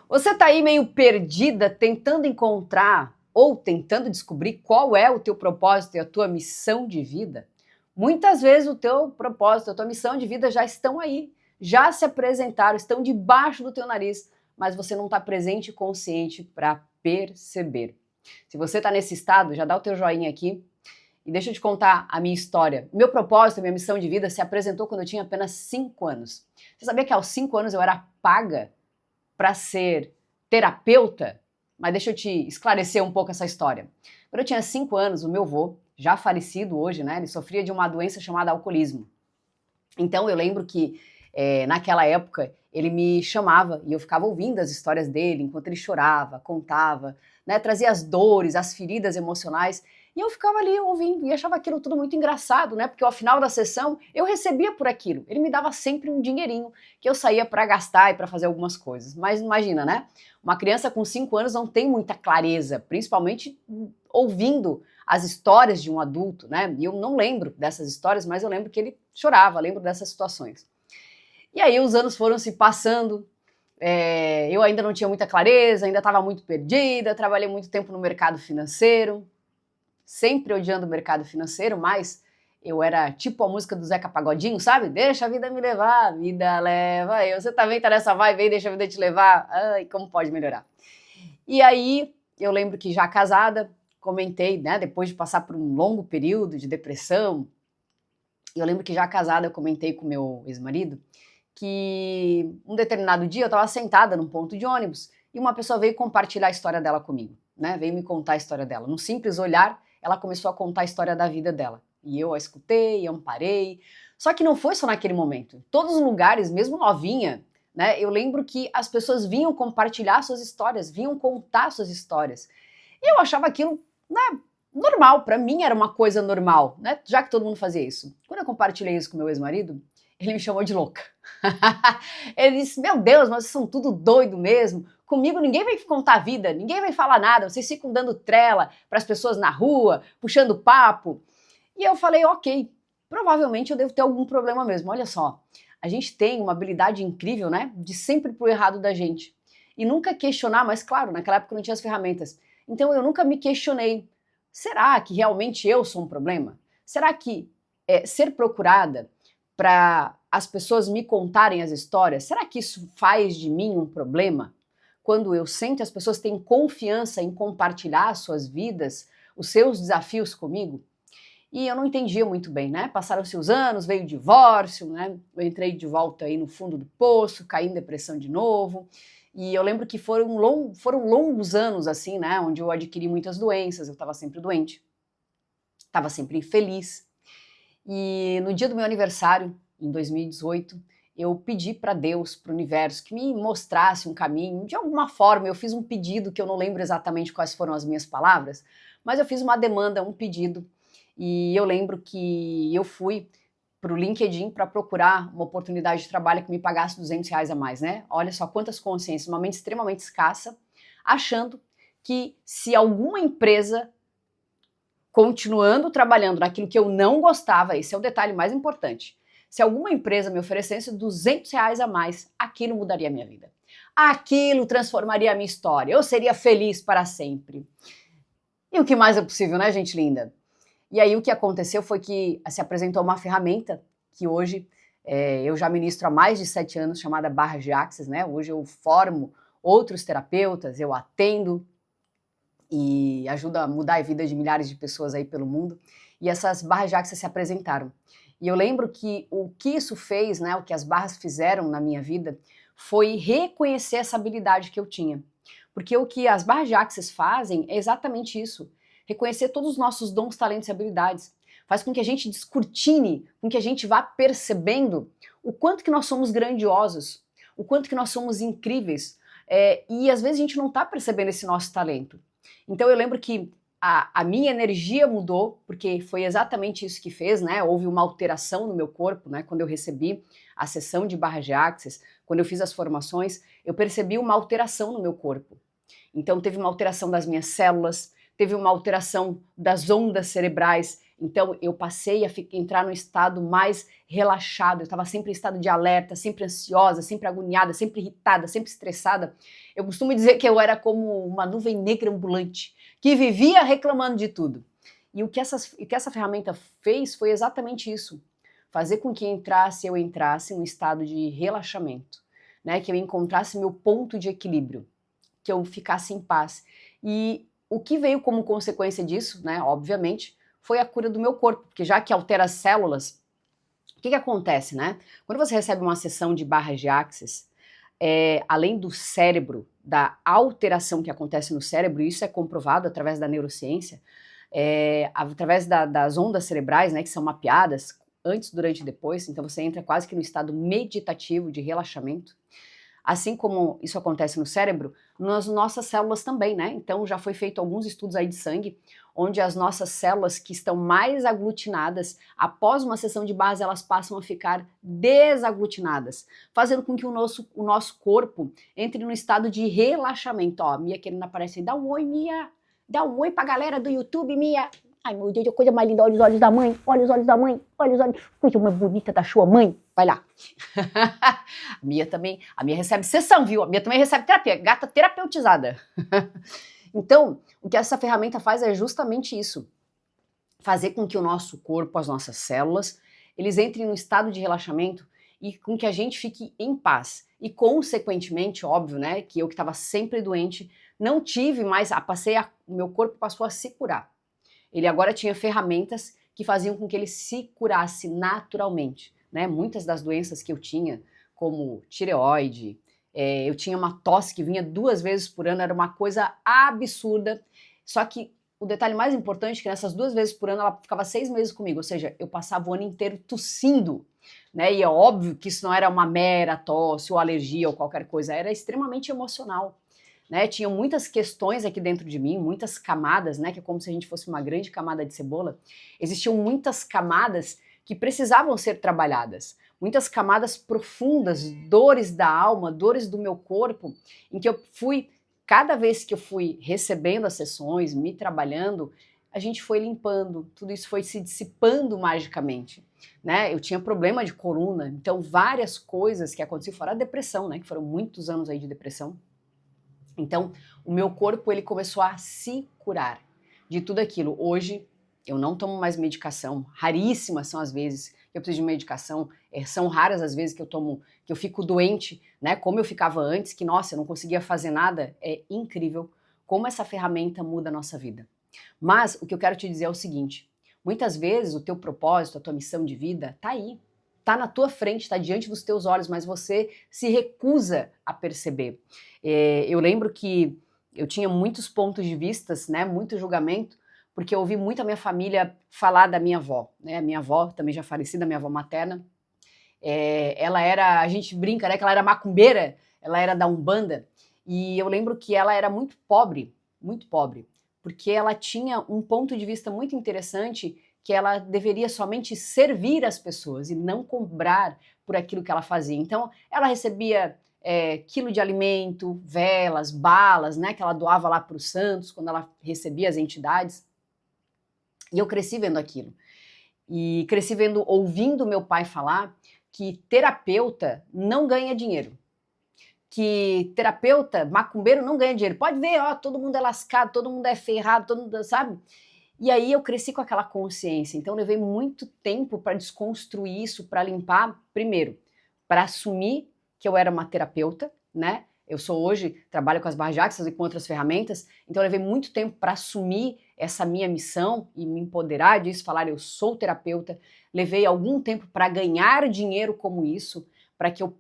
Você está aí meio perdida, tentando encontrar ou tentando descobrir qual é o teu propósito e a tua missão de vida? Muitas vezes o teu propósito, a tua missão de vida já estão aí, já se apresentaram, estão debaixo do teu nariz, mas você não está presente e consciente para perceber. Se você está nesse estado, já dá o teu joinha aqui e deixa eu te contar a minha história. Meu propósito, a minha missão de vida se apresentou quando eu tinha apenas 5 anos. Você sabia que aos 5 anos eu era paga para ser terapeuta? Mas deixa eu te esclarecer um pouco essa história. Quando eu tinha 5 anos, o meu avô, já falecido hoje, né, ele sofria de uma doença chamada alcoolismo. Então eu lembro que naquela época ele me chamava e eu ficava ouvindo as histórias dele enquanto ele chorava, contava, né, trazia as dores, as feridas emocionais. E eu ficava ali ouvindo e achava aquilo tudo muito engraçado, né? Porque ao final da sessão eu recebia por aquilo. Ele me dava sempre um dinheirinho que eu saía para gastar e para fazer algumas coisas. Mas imagina, né? Uma criança com 5 anos não tem muita clareza, principalmente ouvindo as histórias de um adulto, né? E eu não lembro dessas histórias, mas eu lembro que ele chorava, lembro dessas situações. E aí os anos foram se passando, eu ainda não tinha muita clareza, ainda estava muito perdida, trabalhei muito tempo no mercado financeiro, sempre odiando o mercado financeiro, mas eu era tipo a música do Zeca Pagodinho, sabe? Deixa a vida me levar, a vida leva eu. Você também tá nessa vibe aí, deixa a vida te levar. Ai, como pode melhorar? E aí, eu lembro que já casada, comentei, né, depois de passar por um longo período de depressão, eu lembro que já casada eu comentei com meu ex-marido que um determinado dia eu estava sentada num ponto de ônibus e uma pessoa veio compartilhar a história dela comigo, né? Veio me contar a história dela. Num simples olhar, ela começou a contar a história da vida dela. E eu a escutei, amparei. Só que não foi só naquele momento. Em todos os lugares, mesmo novinha, né? Eu lembro que as pessoas vinham compartilhar suas histórias, vinham contar suas histórias. E eu achava aquilo, né, normal. Para mim era uma coisa normal, né? Já que todo mundo fazia isso. Quando eu compartilhei isso com meu ex-marido, ele me chamou de louca. Ele disse, meu Deus, mas vocês são tudo doido mesmo. Comigo ninguém vai contar a vida, ninguém vai falar nada, vocês ficam dando trela para as pessoas na rua, puxando papo. E eu falei, ok, provavelmente eu devo ter algum problema mesmo. Olha só, a gente tem uma habilidade incrível, né, de sempre pro errado da gente. E nunca questionar, mas claro, naquela época eu não tinha as ferramentas. Então eu nunca me questionei, será que realmente eu sou um problema? Será que ser procurada para as pessoas me contarem as histórias, será que isso faz de mim um problema? Quando eu sinto as pessoas têm confiança em compartilhar as suas vidas, os seus desafios comigo? E eu não entendia muito bem, né? Passaram-se os anos, veio o divórcio, né? Eu entrei de volta aí no fundo do poço, caí em depressão de novo. E eu lembro que foram longos anos, assim, né? Onde eu adquiri muitas doenças, eu estava sempre doente, estava sempre infeliz. E no dia do meu aniversário, em 2018, eu pedi para Deus, para o universo, que me mostrasse um caminho. De alguma forma, eu fiz um pedido, que eu não lembro exatamente quais foram as minhas palavras, mas eu fiz uma demanda, um pedido. E eu lembro que eu fui para o LinkedIn para procurar uma oportunidade de trabalho que me pagasse R$ 200 a mais, né? Olha só quantas consciências, uma mente extremamente escassa, achando que se alguma empresa continuando trabalhando naquilo que eu não gostava, esse é o detalhe mais importante. Se alguma empresa me oferecesse R$ 200 a mais, aquilo mudaria a minha vida. Aquilo transformaria a minha história. Eu seria feliz para sempre. E o que mais é possível, né, gente linda? E aí o que aconteceu foi que se apresentou uma ferramenta que hoje eu já ministro há mais de 7 anos, chamada Barra de Axis, né? Hoje eu formo outros terapeutas, eu atendo e ajuda a mudar a vida de milhares de pessoas aí pelo mundo. E essas barras de Axis se apresentaram. E eu lembro que o que isso fez, né, o que as barras fizeram na minha vida, foi reconhecer essa habilidade que eu tinha. Porque o que as barras de Axis fazem é exatamente isso. Reconhecer todos os nossos dons, talentos e habilidades. Faz com que a gente descortine, com que a gente vá percebendo o quanto que nós somos grandiosos, o quanto que nós somos incríveis. E às vezes a gente não está percebendo esse nosso talento. Então eu lembro que a minha energia mudou, porque foi exatamente isso que fez, né? Houve uma alteração no meu corpo, né? Quando eu recebi a sessão de barra de Axis, quando eu fiz as formações, eu percebi uma alteração no meu corpo. Então teve uma alteração das minhas células, teve uma alteração das ondas cerebrais, então eu passei a entrar no estado mais relaxado, eu estava sempre em estado de alerta, sempre ansiosa, sempre agoniada, sempre irritada, sempre estressada. Eu costumo dizer que eu era como uma nuvem negra ambulante, que vivia reclamando de tudo. E o que essa ferramenta fez foi exatamente isso, fazer com que eu entrasse em um estado de relaxamento, né? Que eu encontrasse meu ponto de equilíbrio, que eu ficasse em paz. E o que veio como consequência disso, né, obviamente, foi a cura do meu corpo, porque já que altera as células, o que acontece, né? Quando você recebe uma sessão de barras de Access, além do cérebro, da alteração que acontece no cérebro, e isso é comprovado através da neurociência, através das ondas cerebrais, né, que são mapeadas antes, durante e depois, então você entra quase que no estado meditativo de relaxamento. Assim como isso acontece no cérebro, nas nossas células também, né? Então já foi feito alguns estudos aí de sangue, onde as nossas células que estão mais aglutinadas, após uma sessão de barras, elas passam a ficar desaglutinadas, fazendo com que o nosso corpo entre no estado de relaxamento. Ó, Mia querendo aparecer, dá um oi, Mia! Dá um oi pra galera do YouTube, Mia! Ai, meu Deus, que coisa mais linda, olha os olhos da mãe, olha os olhos da mãe, olha os olhos, coisa mais bonita da sua mãe, vai lá. A Mia recebe sessão, viu? A Mia também recebe terapia, gata terapeutizada. Então, o que essa ferramenta faz é justamente isso, fazer com que o nosso corpo, as nossas células, eles entrem no estado de relaxamento e com que a gente fique em paz. E consequentemente, óbvio, né, que eu que estava sempre doente, não tive mais, o meu corpo passou a se curar. Ele agora tinha ferramentas que faziam com que ele se curasse naturalmente, né? Muitas das doenças que eu tinha, como tireoide, eu tinha uma tosse que vinha 2 vezes por ano, era uma coisa absurda. Só que o detalhe mais importante é que nessas 2 vezes por ano ela ficava 6 meses comigo, ou seja, eu passava o ano inteiro tossindo, né? E é óbvio que isso não era uma mera tosse ou alergia ou qualquer coisa, era extremamente emocional. Né, tinham muitas questões aqui dentro de mim, muitas camadas, né, que é como se a gente fosse uma grande camada de cebola. Existiam muitas camadas que precisavam ser trabalhadas, muitas camadas profundas, dores da alma, dores do meu corpo, em que cada vez que eu fui recebendo as sessões, me trabalhando, a gente foi limpando, tudo isso foi se dissipando magicamente. Né? Eu tinha problema de coluna, então várias coisas que aconteciam, fora a depressão, né, que foram muitos anos aí de depressão. Então, o meu corpo ele começou a se curar de tudo aquilo. Hoje, eu não tomo mais medicação. Raríssimas são as vezes que eu preciso de medicação. São raras as vezes que eu fico doente, né? Como eu ficava antes, que nossa, eu não conseguia fazer nada. É incrível como essa ferramenta muda a nossa vida. Mas o que eu quero te dizer é o seguinte: muitas vezes o teu propósito, a tua missão de vida tá aí. Está na tua frente, está diante dos teus olhos, mas você se recusa a perceber. Eu lembro que eu tinha muitos pontos de vista, né, muito julgamento, porque eu ouvi muito a minha família falar da minha avó. Né, a minha avó, também já falecida, minha avó materna, ela era, a gente brinca, né, que ela era macumbeira, ela era da Umbanda, e eu lembro que ela era muito pobre, porque ela tinha um ponto de vista muito interessante, que ela deveria somente servir as pessoas e não cobrar por aquilo que ela fazia. Então, ela recebia quilo de alimento, velas, balas, né, que ela doava lá para os santos, quando ela recebia as entidades. E eu cresci vendo aquilo. E cresci ouvindo meu pai falar que terapeuta não ganha dinheiro. Que terapeuta, macumbeiro, não ganha dinheiro. Pode ver, ó, todo mundo é lascado, todo mundo é ferrado, todo mundo, sabe? E aí eu cresci com aquela consciência, então eu levei muito tempo para desconstruir isso, para limpar, primeiro, para assumir que eu era uma terapeuta, né? Eu trabalho com as barras de Access e com outras ferramentas, então eu levei muito tempo para assumir essa minha missão e me empoderar disso, falar eu sou terapeuta. Levei algum tempo para ganhar dinheiro como isso,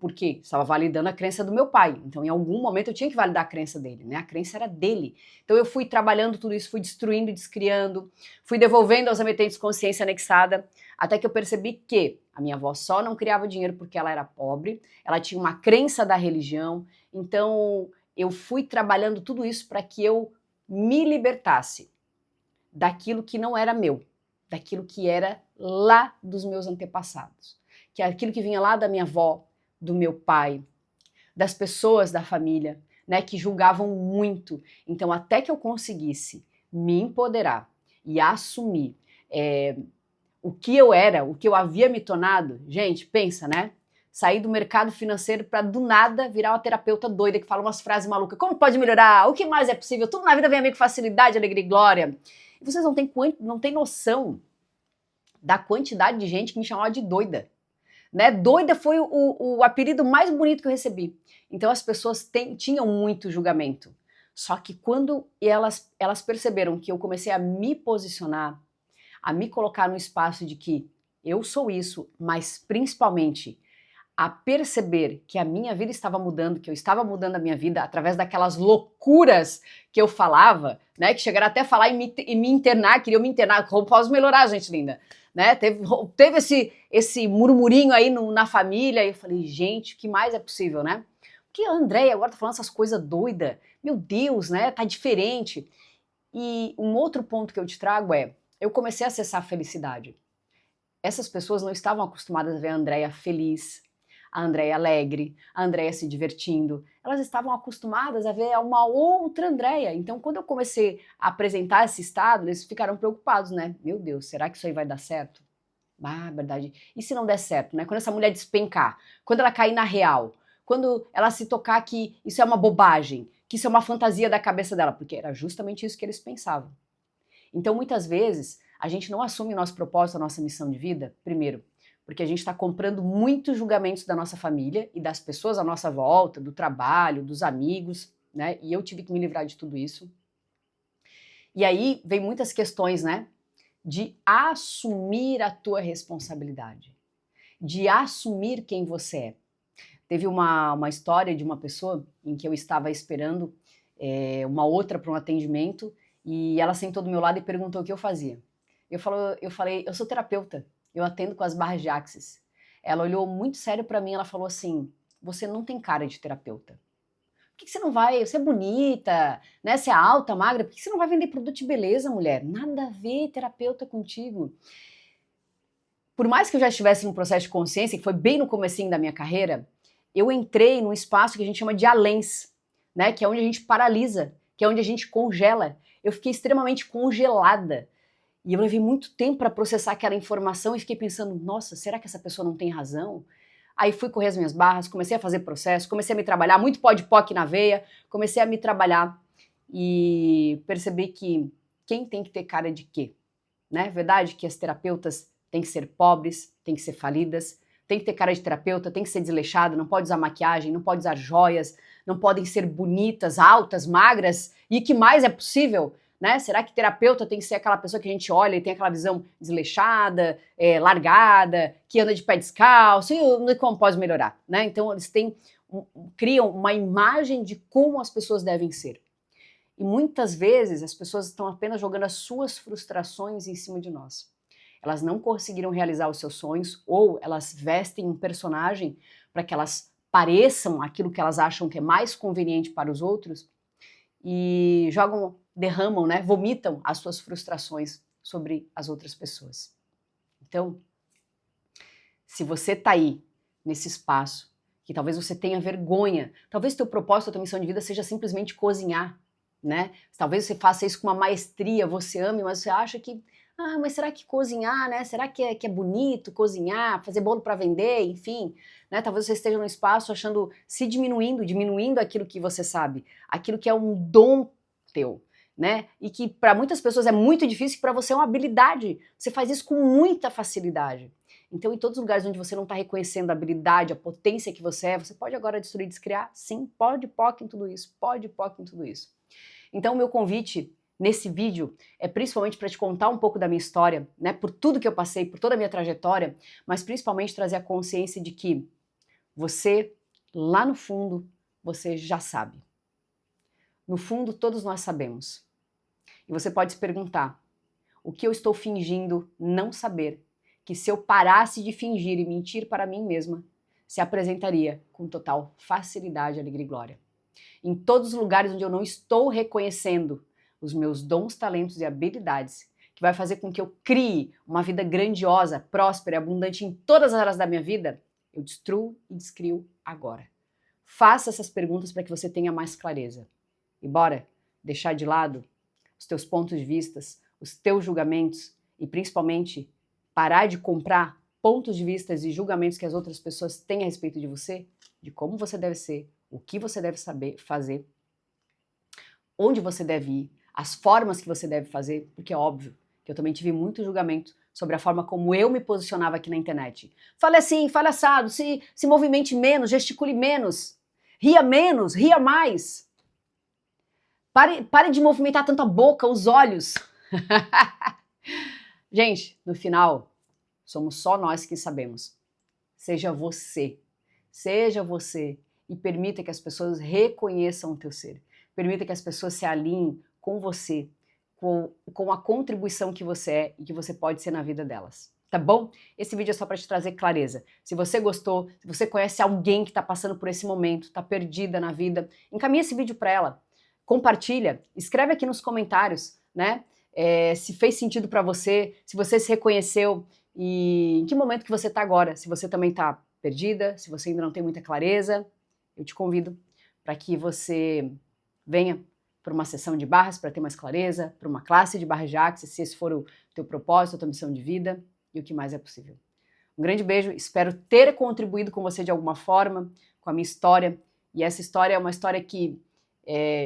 porque estava validando a crença do meu pai. Então, em algum momento, eu tinha que validar a crença dele, né? A crença era dele. Então, eu fui trabalhando tudo isso, fui destruindo e descriando, fui devolvendo aos emitentes consciência anexada, até que eu percebi que a minha avó só não criava dinheiro porque ela era pobre, ela tinha uma crença da religião. Então, eu fui trabalhando tudo isso para que eu me libertasse daquilo que não era meu, daquilo que era lá dos meus antepassados. Que é aquilo que vinha lá da minha avó, do meu pai, das pessoas da família, né, que julgavam muito. Então, até que eu conseguisse me empoderar e assumir o que eu era, o que eu havia me tornado, gente, pensa, né? Sair do mercado financeiro para do nada virar uma terapeuta doida que fala umas frases malucas. Como pode melhorar? O que mais é possível? Tudo na vida vem a mim com facilidade, alegria e glória. E vocês não têm noção da quantidade de gente que me chamava de doida. Né? Doida foi o apelido mais bonito que eu recebi. Então as pessoas tinham muito julgamento. Só que quando elas perceberam que eu comecei a me posicionar, a me colocar no espaço de que eu sou isso, mas principalmente a perceber que a minha vida estava mudando, que eu estava mudando a minha vida através daquelas loucuras que eu falava, né? Que chegaram até a falar em me internar, queriam me internar. Como posso melhorar, gente linda? Né? Teve esse murmurinho aí na família, e eu falei, gente, o que mais é possível, né? Porque a Andréia agora tá falando essas coisas doidas, meu Deus, né? Tá diferente. E um outro ponto que eu te trago eu comecei a acessar a felicidade. Essas pessoas não estavam acostumadas a ver a Andréia feliz, a Andréia alegre, a Andréia se divertindo. Elas estavam acostumadas a ver uma outra Andréia. Então, quando eu comecei a apresentar esse estado, eles ficaram preocupados, né? Meu Deus, será que isso aí vai dar certo? Ah, verdade. E se não der certo, né? Quando essa mulher despencar, quando ela cair na real, quando ela se tocar que isso é uma bobagem, que isso é uma fantasia da cabeça dela, porque era justamente isso que eles pensavam. Então, muitas vezes, a gente não assume nosso propósito, a nossa missão de vida, primeiro, porque a gente está comprando muitos julgamentos da nossa família e das pessoas à nossa volta, do trabalho, dos amigos, né? E eu tive que me livrar de tudo isso. E aí vem muitas questões, né? De assumir a tua responsabilidade, de assumir quem você é. Teve uma história de uma pessoa em que eu estava esperando uma outra para um atendimento e ela sentou do meu lado e perguntou o que eu fazia. Eu falei, eu sou terapeuta. Eu atendo com as barras de Axis. Ela olhou muito sério para mim, ela falou assim, você não tem cara de terapeuta. Por que você não vai, você é bonita, né? Você é alta, magra, por que você não vai vender produto de beleza, mulher? Nada a ver terapeuta contigo. Por mais que eu já estivesse num processo de consciência, que foi bem no comecinho da minha carreira, eu entrei num espaço que a gente chama de alens, né? Que é onde a gente paralisa, que é onde a gente congela. Eu fiquei extremamente congelada. E eu levei muito tempo para processar aquela informação e fiquei pensando, nossa, será que essa pessoa não tem razão? Aí fui correr as minhas barras, comecei a fazer processo, comecei a me trabalhar, muito pó de POC na veia, comecei a me trabalhar e percebi que quem tem que ter cara de quê? Né? Verdade que as terapeutas têm que ser pobres, têm que ser falidas, tem que ter cara de terapeuta, tem que ser desleixada, não pode usar maquiagem, não pode usar joias, não podem ser bonitas, altas, magras, e que mais é possível? Né? Será que terapeuta tem que ser aquela pessoa que a gente olha e tem aquela visão desleixada, largada, que anda de pé descalço, e como pode melhorar? Né? Então eles criam uma imagem de como as pessoas devem ser. E muitas vezes as pessoas estão apenas jogando as suas frustrações em cima de nós. Elas não conseguiram realizar os seus sonhos ou elas vestem um personagem para que elas pareçam aquilo que elas acham que é mais conveniente para os outros e derramam, né, vomitam as suas frustrações sobre as outras pessoas. Então, se você está aí nesse espaço, que talvez você tenha vergonha, talvez teu propósito, a tua missão de vida seja simplesmente cozinhar, né? Talvez você faça isso com uma maestria, você ame, mas você acha que, mas será que cozinhar, né? Será que é bonito cozinhar, fazer bolo para vender, enfim, né? Talvez você esteja num espaço achando, se diminuindo aquilo que você sabe, aquilo que é um dom teu, né? E que para muitas pessoas é muito difícil, para você é uma habilidade. Você faz isso com muita facilidade. Então, em todos os lugares onde você não está reconhecendo a habilidade, a potência que você é, você pode agora destruir, descriar? Sim, pode POC em tudo isso, pode POC em tudo isso. Então, o meu convite nesse vídeo é principalmente para te contar um pouco da minha história, né, por tudo que eu passei, por toda a minha trajetória, mas principalmente trazer a consciência de que você, lá no fundo, você já sabe. No fundo, todos nós sabemos. E você pode se perguntar, o que eu estou fingindo não saber, que se eu parasse de fingir e mentir para mim mesma, se apresentaria com total facilidade, alegria e glória. Em todos os lugares onde eu não estou reconhecendo os meus dons, talentos e habilidades, que vai fazer com que eu crie uma vida grandiosa, próspera e abundante em todas as áreas da minha vida, eu destruo e descrio agora. Faça essas perguntas para que você tenha mais clareza. E bora deixar de lado os teus pontos de vista, os teus julgamentos e principalmente parar de comprar pontos de vista e julgamentos que as outras pessoas têm a respeito de você, de como você deve ser, o que você deve saber fazer, onde você deve ir, as formas que você deve fazer, porque é óbvio que eu também tive muito julgamento sobre a forma como eu me posicionava aqui na internet. Fale assim, fale assado, se movimente menos, gesticule menos, ria mais. Pare de movimentar tanto a boca, os olhos. Gente, no final, somos só nós que sabemos. Seja você e permita que as pessoas reconheçam o teu ser. Permita que as pessoas se alinhem com você, com a contribuição que você é e que você pode ser na vida delas. Tá bom? Esse vídeo é só para te trazer clareza. Se você gostou, se você conhece alguém que está passando por esse momento, está perdida na vida, encaminha esse vídeo para ela. Compartilha, escreve aqui nos comentários, né? Se fez sentido para você, se você se reconheceu e em que momento que você está agora. Se você também está perdida, se você ainda não tem muita clareza, eu te convido para que você venha para uma sessão de barras para ter mais clareza, para uma classe de barras de Axis, se esse for o teu propósito, a tua missão de vida e o que mais é possível. Um grande beijo, espero ter contribuído com você de alguma forma, com a minha história. E essa história é uma história que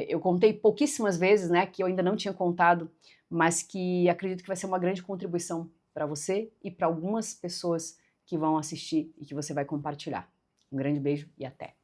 eu contei pouquíssimas vezes, né, que eu ainda não tinha contado, mas que acredito que vai ser uma grande contribuição para você e para algumas pessoas que vão assistir e que você vai compartilhar. Um grande beijo e até!